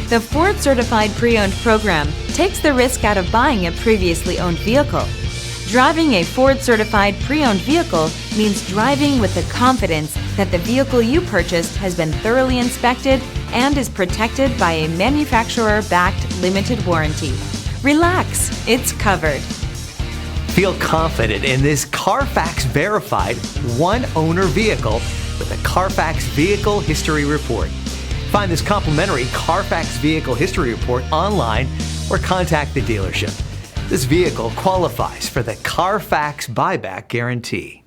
The Ford Certified Pre-Owned program takes the risk out of buying a previously owned vehicle. Driving a Ford Certified Pre-Owned vehicle means driving with the confidence that the vehicle you purchased has been thoroughly inspected and is protected by a manufacturer-backed limited warranty. Relax, it's covered. Feel confident in this Carfax-verified one-owner vehicle with a Carfax Vehicle History Report. Find this complimentary Carfax Vehicle History Report online or contact the dealership. This vehicle qualifies for the Carfax Buyback Guarantee.